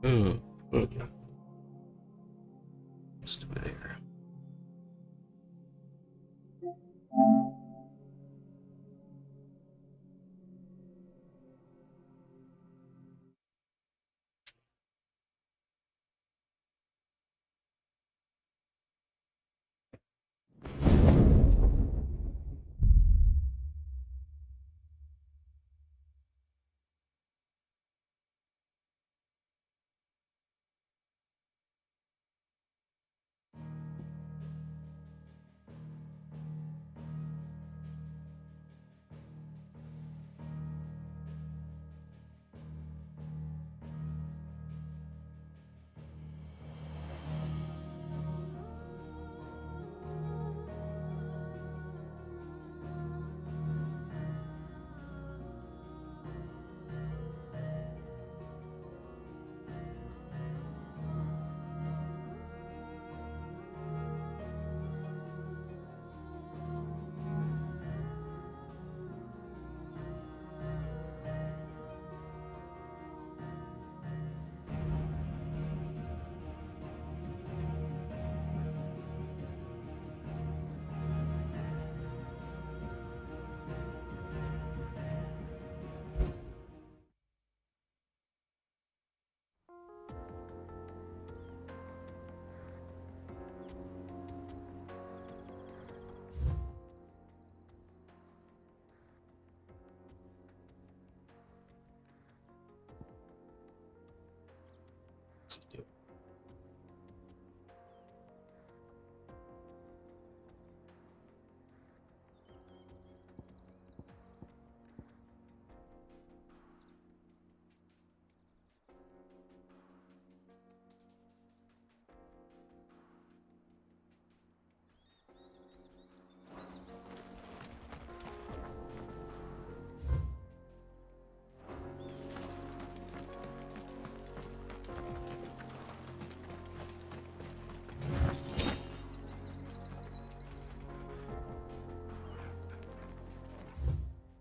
Oh, okay. Stupid air.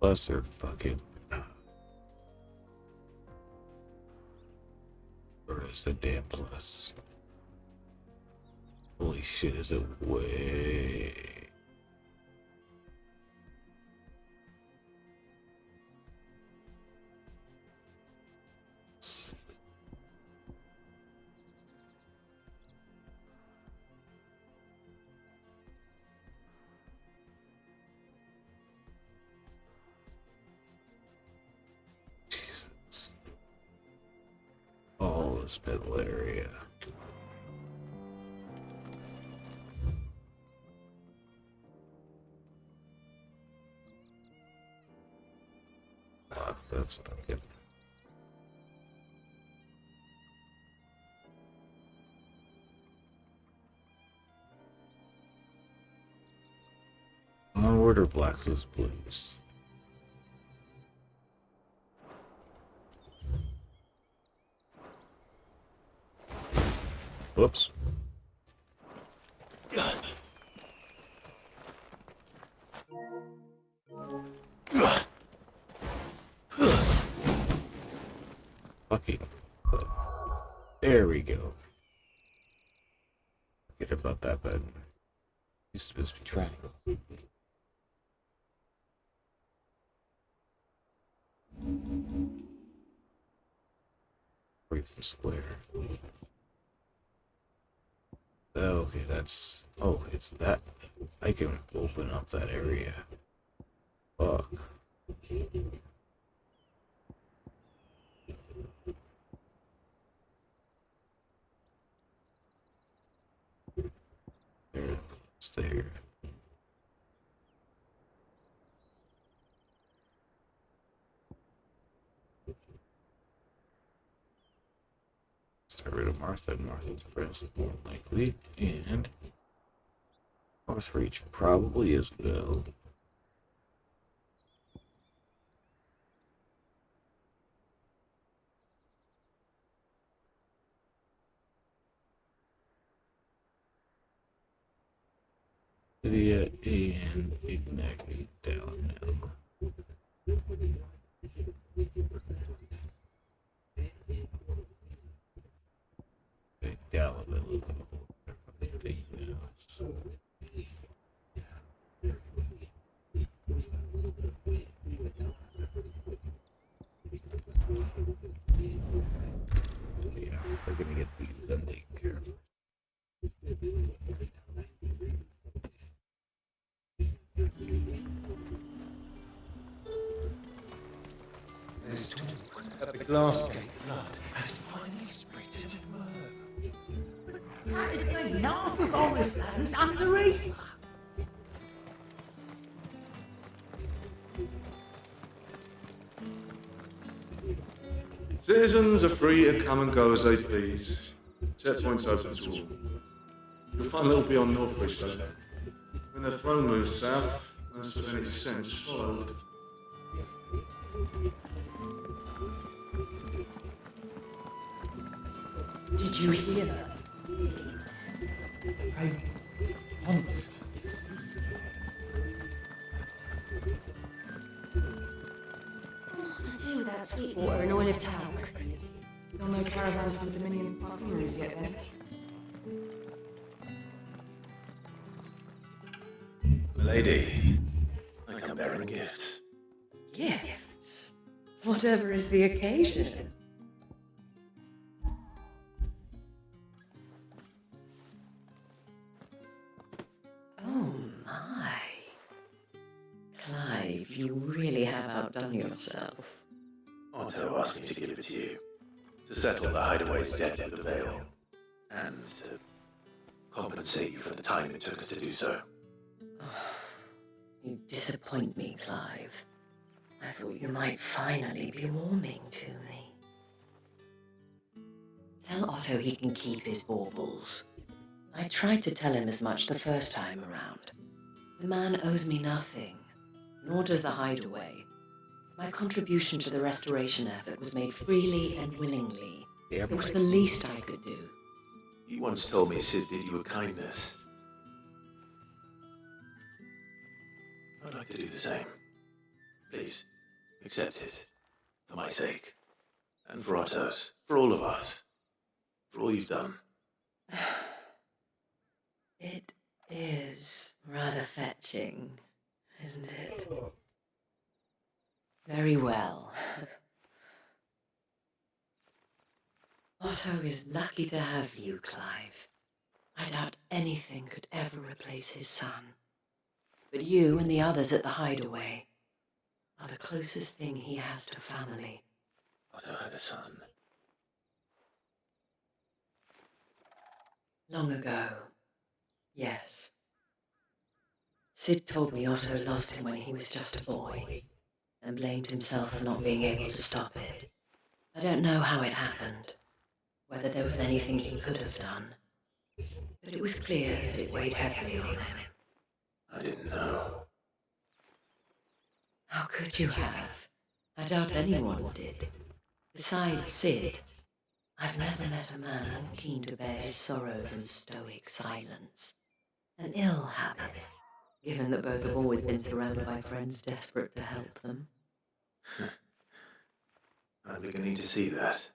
Plus, they're fucking. Or is the damn plus? Holy shit, is it way? Jesus. All this middle area. Wow, that's fucking. Onward or Blacklist Blues? Whoops. Fucking. There we go. Forget about that button. You're supposed to be trying. Break the square. Okay, that's. Oh, it's that. I can open up that area. Fuck. There, it's there. Start rid of Martha. Martha's present more likely, and North Reach probably as well. Lydia and Ignac down now. Galloping a little fucking thing, you know. So, yeah, we're gonna get these done taken care of. There's talk that the glass gate flood has finally spread to the world. Practically half of Oriflamme's under ether. Citizens are free to come and go as they please. Checkpoints open to all. You'll find a little beyond Northbridge, though. When the throne moves south, most of any sense followed. Did you hear that? I want to see What am I going to do with that sweet water and oil of talc? Still no caravan from the Dominion's parfumeries yet then? Milady, I come bearing gifts. Gifts? Whatever is the occasion. Oh my. Clive, you really have outdone yourself. Otto asked me to give it to you, to settle the hideaway's debt with the veil, and to compensate you for the time it took us to do so. You disappoint me, Clive. I thought you might finally be warming to me. Tell Otto he can keep his baubles. I tried to tell him as much the first time around. The man owes me nothing, nor does the hideaway. My contribution to the restoration effort was made freely and willingly. Yeah, It was the least I could do. You once told me Sid did you a kindness. I'd like to do the same. Please, accept it. For my sake. And for Otto's. For all of us. For all you've done. It is rather fetching, isn't it? Very well. Otto is lucky to have you, Clive. I doubt anything could ever replace his son. But you and the others at the hideaway are the closest thing he has to family. Otto had a son. Long ago, yes. Sid told me Otto lost him when he was just a boy, and blamed himself for not being able to stop it. I don't know how it happened, whether there was anything he could have done, but it was clear that it weighed heavily on him. I didn't know. How could you have? I doubt anyone did. Besides Sid, I've never met a man more keen to bear his sorrows in stoic silence. An ill habit, given that both have always been surrounded by friends desperate to help them. I'm beginning to see that.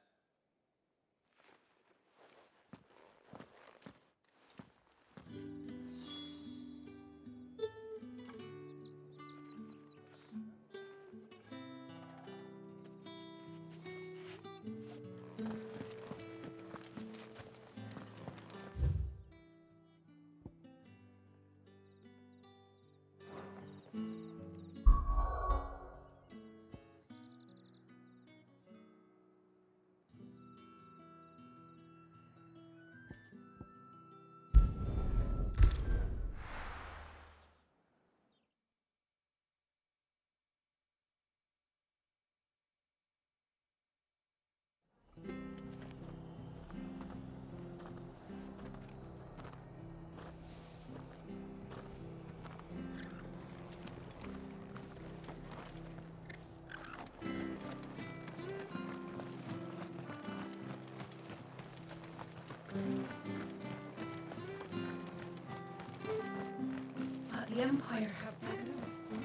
The Empire have dragoons.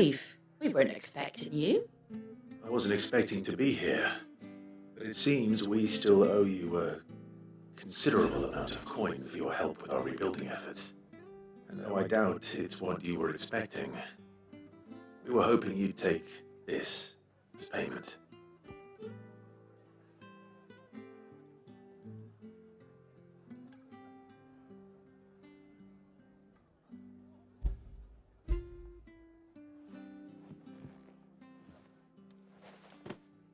alive. We weren't expecting you. I wasn't expecting to be here, but it seems we still owe you a considerable amount of coin for your help with our rebuilding efforts. And though I doubt it's what you were expecting, we were hoping you'd take this as payment.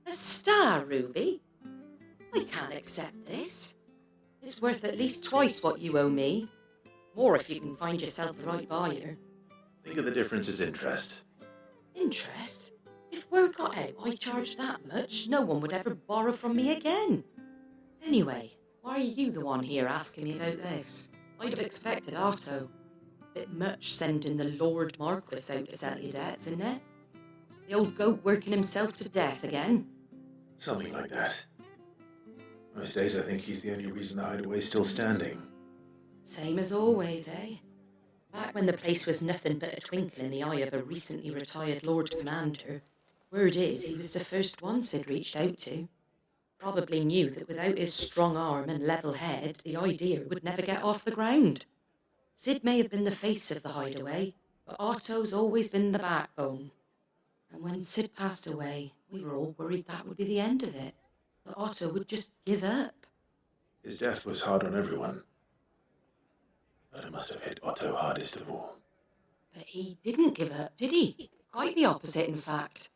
A star, Ruby? I can't accept this. It's worth at least twice what you owe me. More if you can find yourself the right buyer. Think of the difference as interest. Interest? If word got out I charged that much, no one would ever borrow from me again. Anyway, why are you the one here asking me about this? I'd have expected Otto. Bit much sending the Lord Marquis out to settle your debts, isn't it? The old goat working himself to death again. Something like that. Most days I think he's the only reason the hideaway's still standing. Same as always, eh? Back when the place was nothing but a twinkle in the eye of a recently retired Lord Commander, word is he was the first one Sid reached out to. Probably knew that without his strong arm and level head, the idea would never get off the ground. Sid may have been the face of the hideaway, but Otto's always been the backbone. And when Sid passed away, we were all worried that would be the end of it. That Otto would just give up. His death was hard on everyone. But it must have hit Otto hardest of all. But he didn't give up, did he? Quite the opposite, in fact.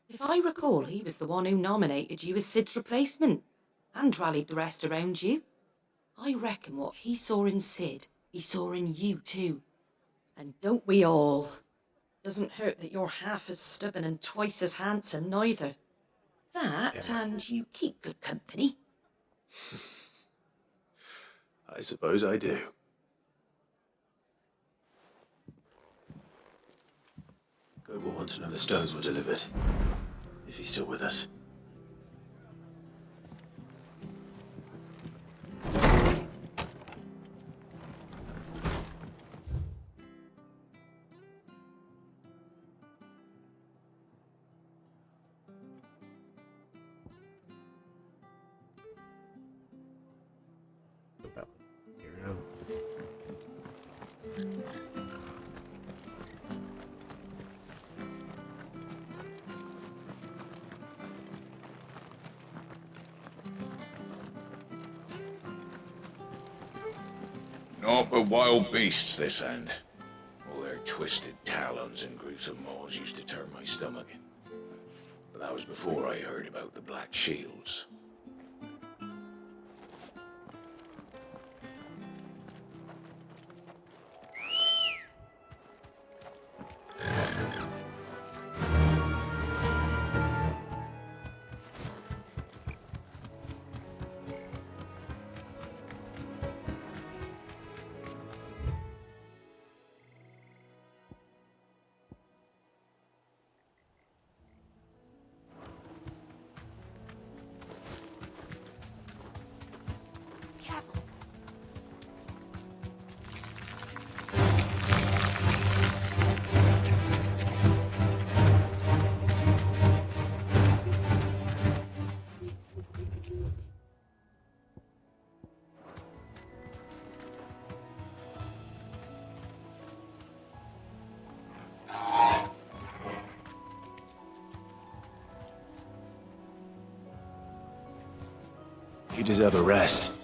If I recall, he was the one who nominated you as Sid's replacement, and rallied the rest around you. I reckon what he saw in Sid, he saw in you too. And don't we all? Doesn't hurt that you're half as stubborn and twice as handsome, neither. That, and you keep good company. I suppose I do. Go will want to know the stones were delivered. If he's still with us. Here we go. Naught but wild beasts, this end. All their twisted talons and gruesome maws used to turn my stomach. But that was before I heard about the Black Shields. Careful. You deserve a rest.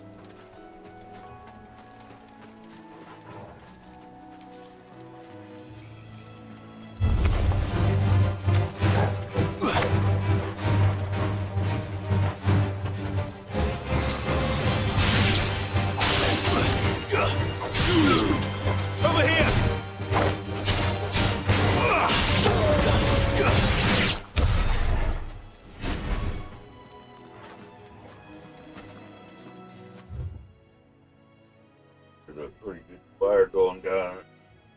Over here! There's a pretty good fire going down at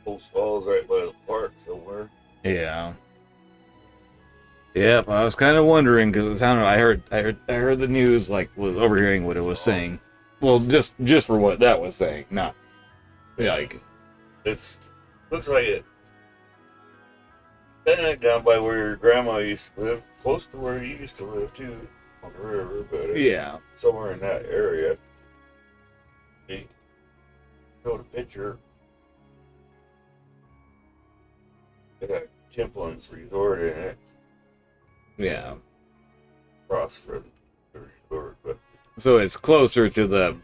Post Falls right by the park somewhere. Yeah. Yep, I was kind of wondering because it sounded. I heard the news, like was overhearing what it was saying. Well, just for what that was saying, not like It's looks like it down by where your grandma used to live, close to where you used to live too, on the river, but it's Yeah. somewhere in that area. They showed a picture. It had Templin's Resort in it, Yeah. across from the resort, but So it's closer to the,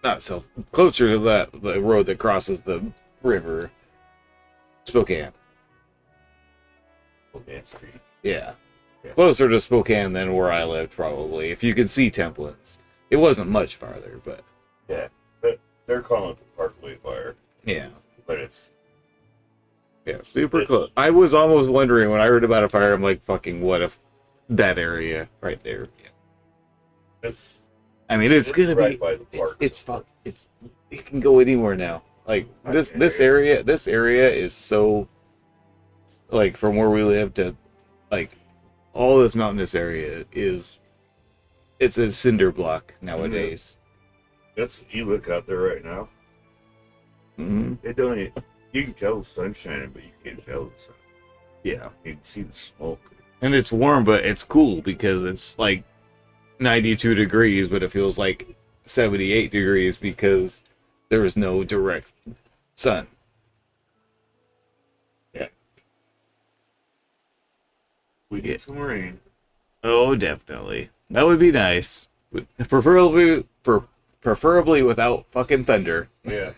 not so, closer to the road that crosses the river. Spokane. Spokane Street. Yeah. Yeah. Closer to Spokane than where I lived, probably. If you could see Templins. It wasn't much farther, but Yeah, but they're calling it the Parkway Fire, yeah. but it's Yeah, super It's- close. I was almost wondering when I heard about a fire, I'm like, fucking, what if that area right there? Yeah. it's I mean, it's gonna right be, by the park. it can go anywhere now. Like, this area is so, like, from where we live to, like, all this mountainous area it's a cinder block nowadays. That's you look out there right now. Mm-hmm. It don't. You can tell the sun's shining, but you can't tell the sun. Yeah. You can see the smoke. And it's warm, but it's cool because it's like 92 degrees, but it feels like 78 degrees because there is no direct sun. Yeah. We get some rain. Oh, definitely. That would be nice. Preferably without fucking thunder. Yeah.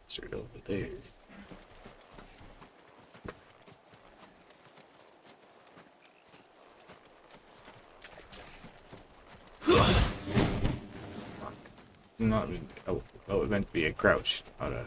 Straight over there. Not. Oh, it was meant to be a crouch, not a.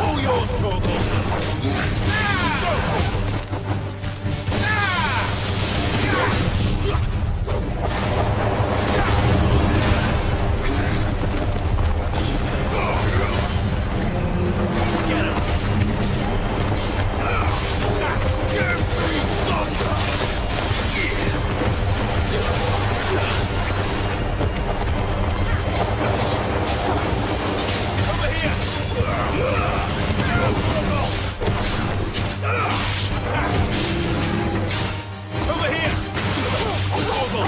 All yours, Torgal! Over here! Torgal!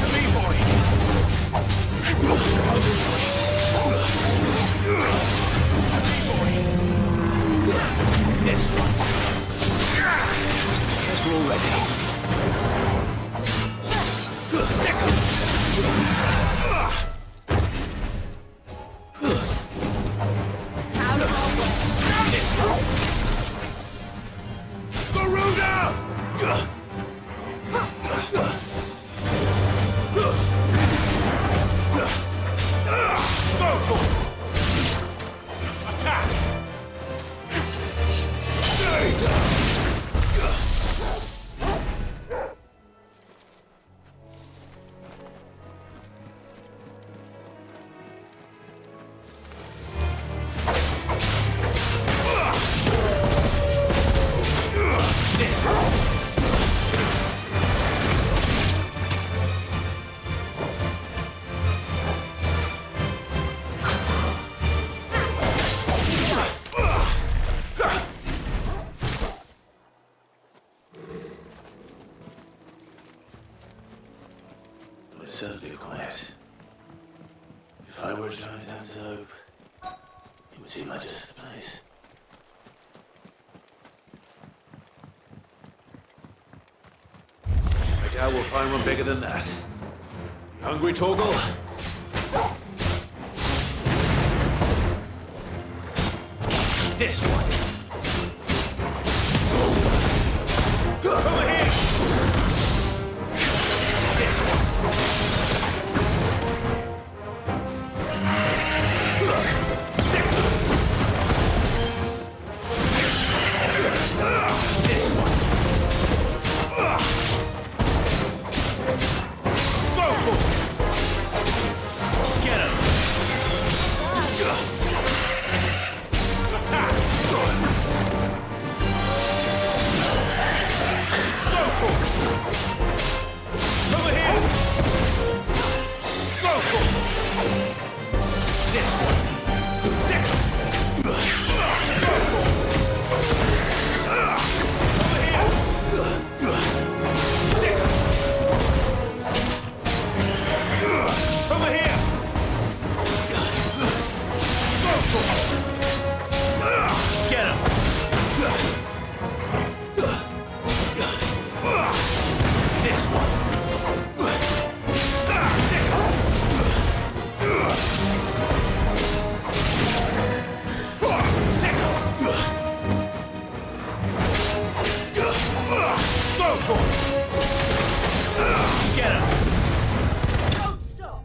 To me, boy! This one. Guess we're all ready. This one. Garuda! Attack! This one. It's certainly quiet. If I were a giant antelope, it would seem like just the place. I doubt we'll find one bigger than that. You hungry, Torgal? This one. Over here. This one. This one. Go for it. Get him. Attack. Go for it. Over here. Go for it. This one. Second. Go for it. Over here. Second. Over here. Go for it. Get him. This one. Go for it. Get him. Don't stop!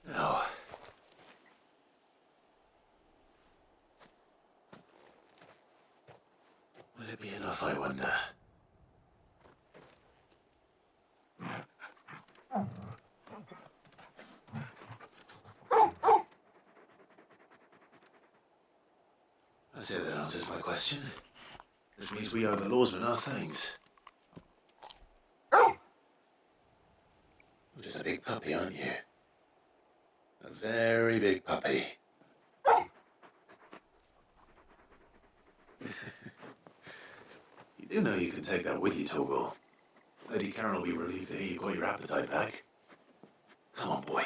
No. Will it be enough, I wonder? I say that answers my question. Which means we owe the lawsmen our thanks. You're just a big puppy, aren't you? A very big puppy. You do know you can take that with you, Toggle. Lady Karen will be relieved to hear you got your appetite back. Come on, boy.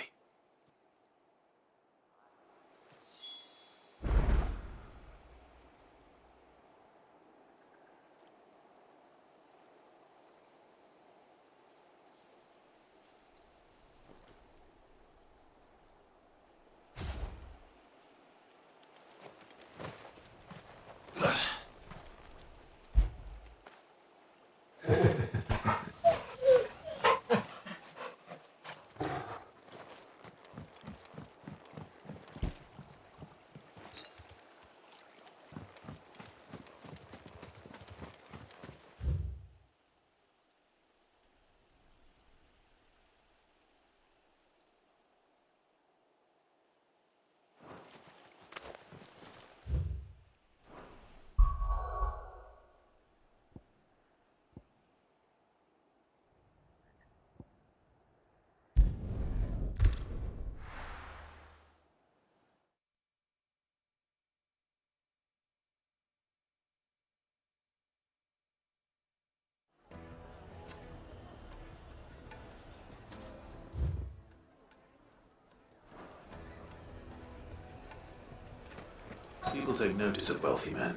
People take notice of wealthy men.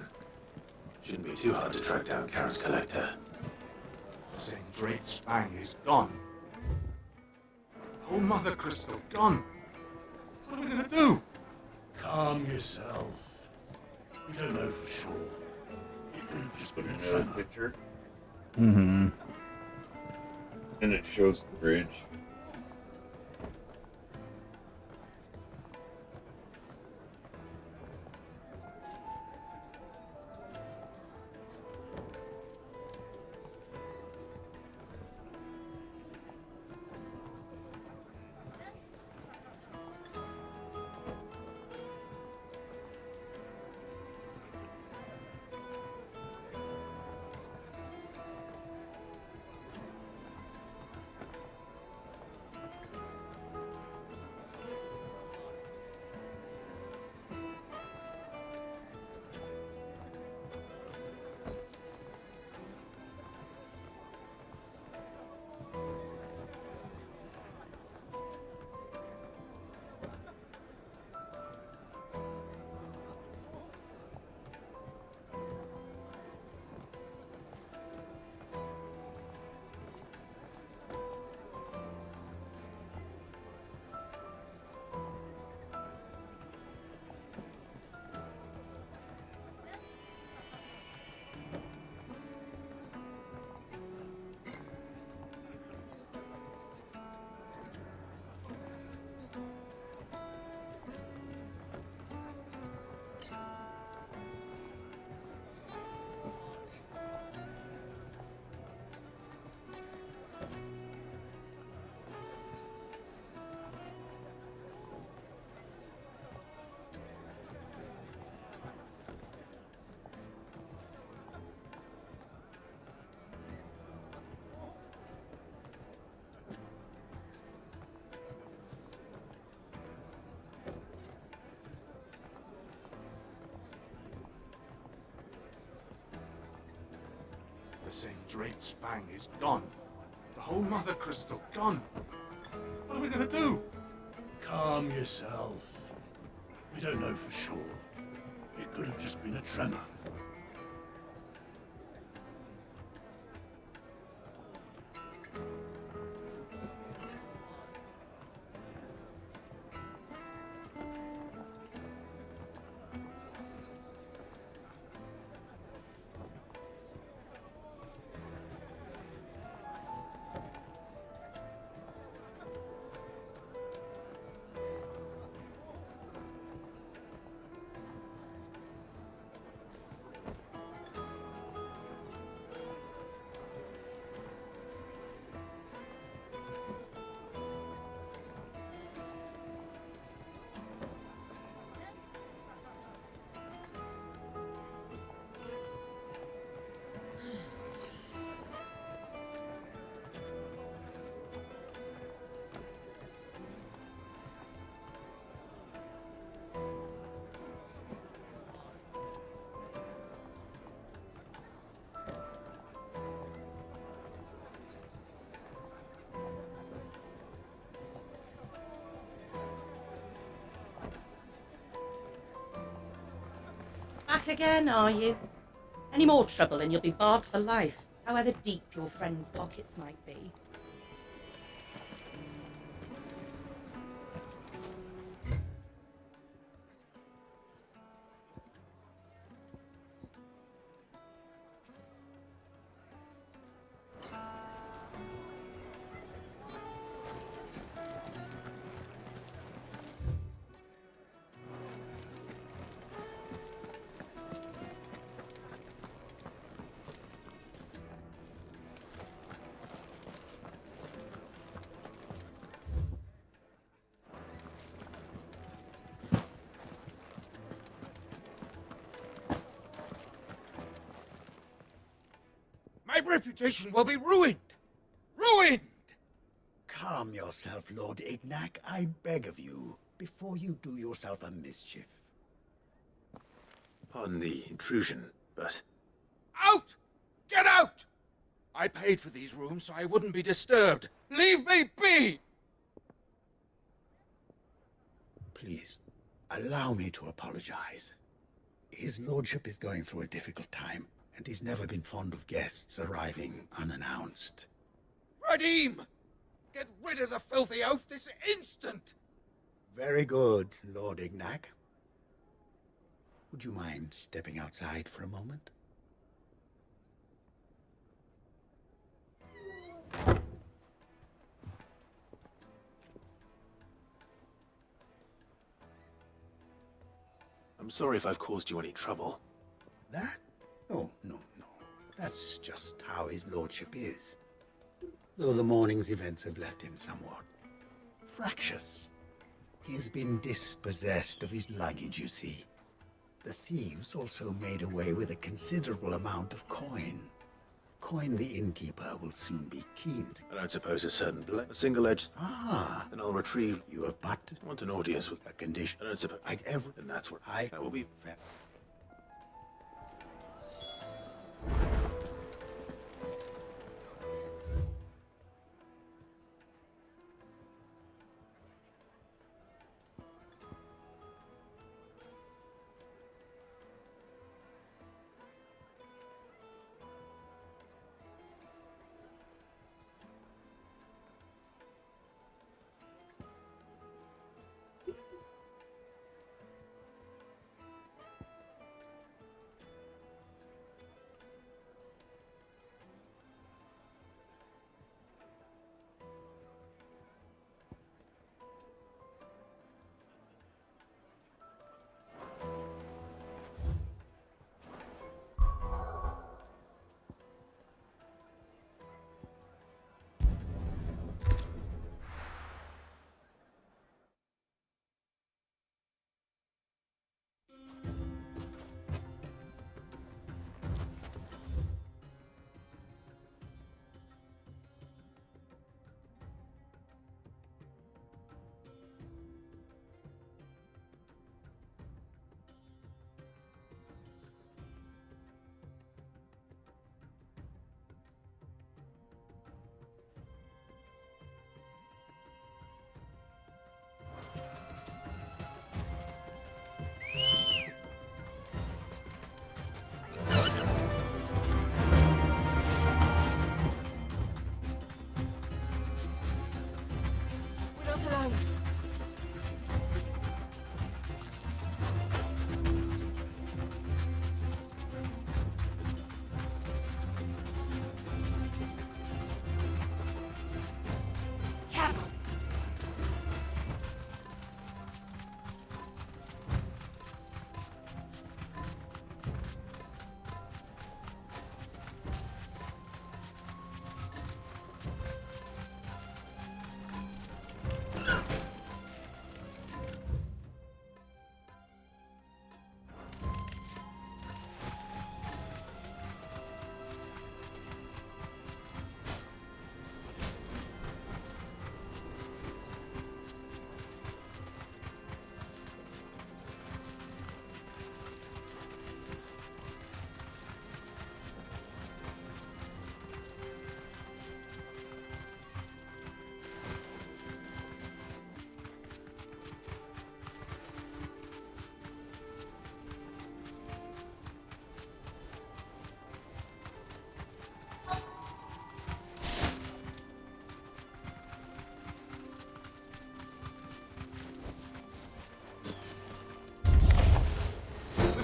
Shouldn't be too hard to track down Karen's collector. St. Drake's Fang is gone. Oh, Mother Crystal, gone. What are we gonna do? Calm yourself. We don't know for sure. It could have just been a tremor. Picture. Mm-hmm. And it shows the bridge. They're saying Drake's Fang is gone. The whole Mother Crystal gone. What are we gonna do? Calm yourself. We don't know for sure. It could have just been a tremor. Back again, are you? Any more trouble and you'll be barred for life, however deep your friends' pockets might be. My reputation will be ruined! Ruined! Calm yourself, Lord Ignac, I beg of you, before you do yourself a mischief. Pardon the intrusion, but Out! Get out! I paid for these rooms so I wouldn't be disturbed. Leave me be! Please, allow me to apologize. His lordship is going through a difficult time, and he's never been fond of guests arriving unannounced. Radim! Get rid of the filthy oaf this instant! Very good, Lord Ignac. Would you mind stepping outside for a moment? I'm sorry if I've caused you any trouble. That? Oh, no. That's just how his lordship is. Though the morning's events have left him somewhat fractious. He's been dispossessed of his luggage, you see. The thieves also made away with a considerable amount of coin. Coin the innkeeper will soon be keen to... I don't suppose a certain a single-edged... Ah, Then I'll retrieve... you have but I want an audience with... a condition. I don't suppose... I'd ever... And that's where... I... That will be... Fair.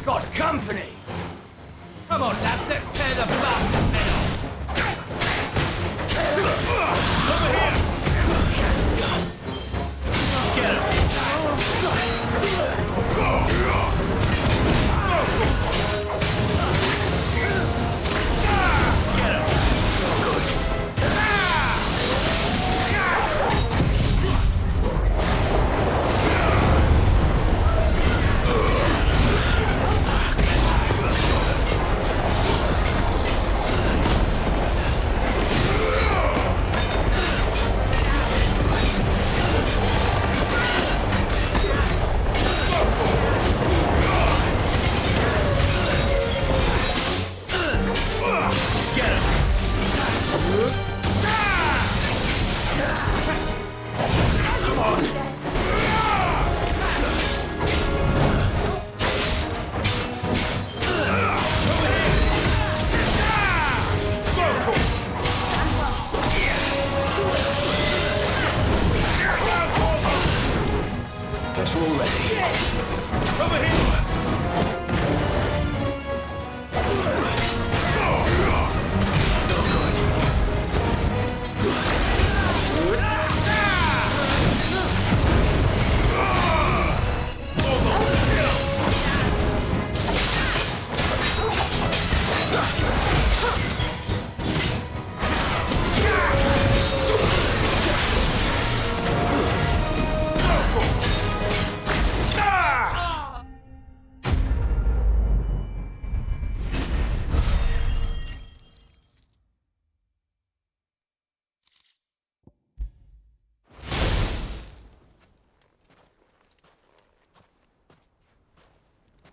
got company! Come on, lads, let's tear the bastard's head off! Over here! Get him!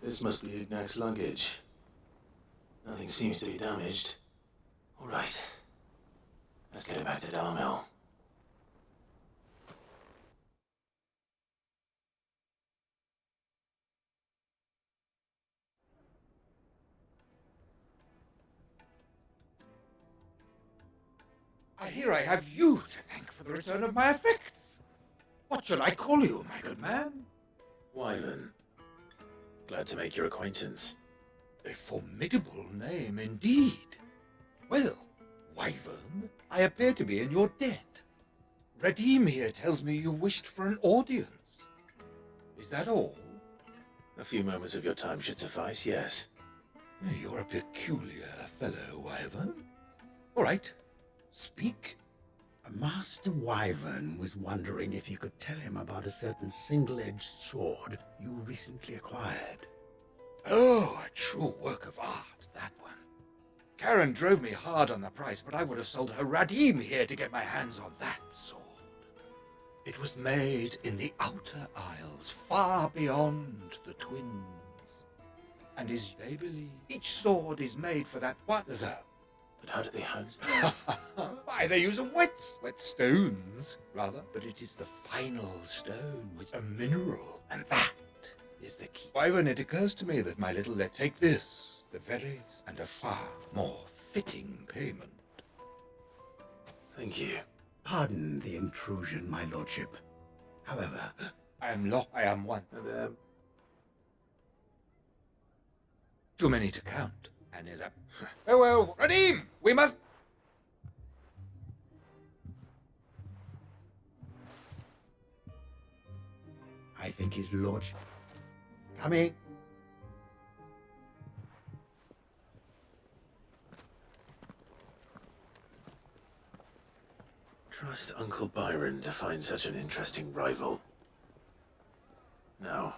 This must be Ignac's luggage. Nothing seems to be damaged. All right. Let's get it back to Dalamel. I hear I have you to thank for the return of my effects. What shall I call you, my good man? Wyvern. Glad to make your acquaintance. A formidable name indeed. Well, Wyvern, I appear to be in your debt. Radim here tells me you wished for an audience. Is that all? A few moments of your time should suffice, yes. You're a peculiar fellow, Wyvern. All right, speak. Master Wyvern was wondering if you could tell him about a certain single-edged sword you recently acquired. Oh, a true work of art, that one. Karen drove me hard on the price, but I would have sold her Radim here to get my hands on that sword. It was made in the Outer Isles, far beyond the Twins. And as they believe, each sword is made for that one. But how do they house? Why, they use wet stones, rather. But it is the final stone, which a mineral, and that is the key. Why, when it occurs to me that my little take this, the very, and a far more fitting payment. Thank you. Pardon the intrusion, my lordship. However, I am one. And, too many to count, and is a... Oh, well, Radim, we must... I think his lordship... Coming. Trust Uncle Byron to find such an interesting rival. Now,